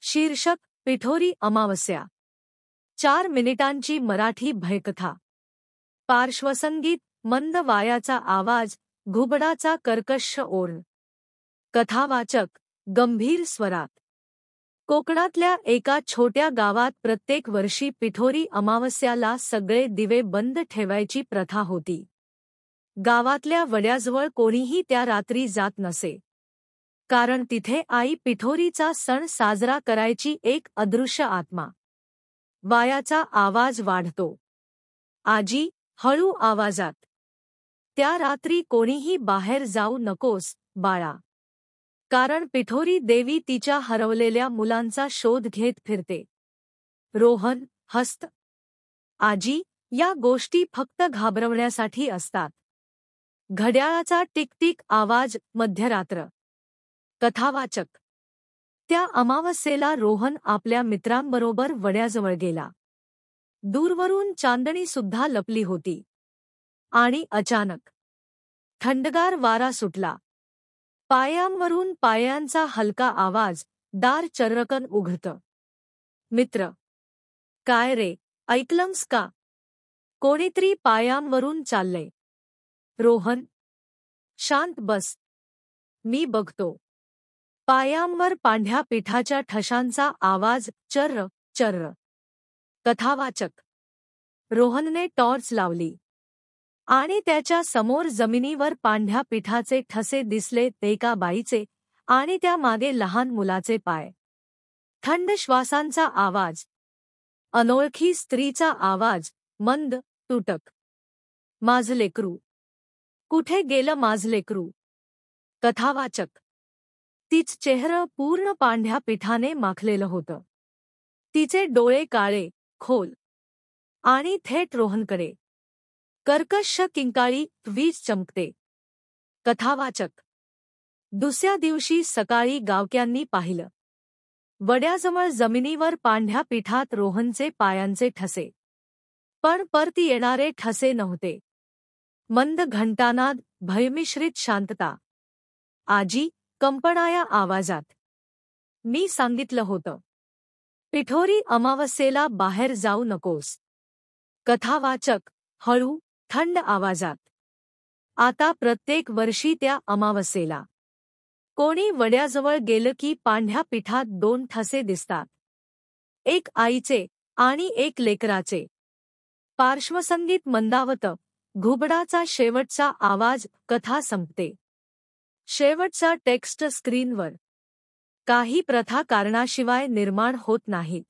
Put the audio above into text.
शीर्षक पिठोरी अमावस्या. 4 मिनिटांची मराठी भयकथा. पार्श्वसंगीत मंद वायाचा आवाज, घुबडाचा कर्कश ओळ. कथावाचक गंभीर स्वरात. कोकणातल्या एका छोट्या गावात प्रत्येक वर्षी पिठोरी अमावस्याला सगळे दिवे बंद ठेवायची प्रथा होती. गावातल्या वड्याजवळ कोणीही त्या रात्री जात नसे. कारण तिथे आई पिठोरीचा सण साजरा करायची एक अदृश्य आत्मा. वायाचा आवाज वाढतो. आजी, हळू आवाजात. त्या रात्री कोणीही बाहेर जाऊ नकोस, बाळा. कारण पिठोरी देवी तिच्या हरवलेल्या मुलांचा शोध घेत फिरते. रोहन हस्त. आजी, या गोष्टी फक्त घाबरवण्यासाठी असतात. घड्याळाचा टिकटिक आवाज. मध्यरात्र. कथावाचक. त्या अमावस्येला रोहन आपल्या मित्रांबरोबर वड्याजवळ गेला. दूरवरून चांदणी सुद्धा लपली होती. आणि अचानक थंडगार वारा सुटला. पायांवरून पायांचा हलका आवाज. दार चर्रकन उघडतं. मित्र. काय रे, ऐकलंस का? कोणीतरी पायांवरून चाललंय. रोहन. शांत बस. मी बघतो. पायांवर पांढ्या पिठाच्या ठशांचा आवाज. चर्र चर्र. कथावाचक. रोहनने टॉर्च लावली. आणि त्याच्या समोर जमिनीवर पांढ्या पिठाचे ठसे दिसले. एका बाईचे आणि त्या मागे लहान मुलाचे पाय. थंड श्वासांचा आवाज. अनोळखी स्त्रीचा आवाज. मंद, तुटक. माझं लेकरू. कुठे गेलं माझं लेकरू? कथावाचक. तिचं चेहरं पूर्ण पांढ्या पिठाने माखलेलं होतं. तिचे डोळे काळे, खोल आणि थेट रोहनकडे. कर्कश किंकाळी. वीज चमकते. कथावाचक. दुसऱ्या दिवशी सकाळी गावक्यांनी पाहिलं. वड्याजवळ जमिनीवर पांढ्या पिठात रोहनचे पायांचे ठसे. पण परती येणारे ठसे नव्हते. मंद घंटानाद. भयमिश्रित शांतता. आजी, कंपणाया आवाजात. मी सांगितलं होतं. पिठोरी अमावस्येला बाहेर जाऊ नकोस. कथावाचक. हळू, थंड आवाजात. आता प्रत्येक वर्षी त्या अमावस्येला कोणी वड्याजवळ गेलं की पांढ्या पिठात 2 ठसे दिसतात. एक आईचे आणि एक लेकराचे. पार्श्वसंगीत मंदावतं. घुबडाचा शेवटचा आवाज. कथा संपते. शेवटचा टेक्स्ट स्क्रीनवर. काही प्रथा कारणाशिवाय निर्माण होत नाहीत.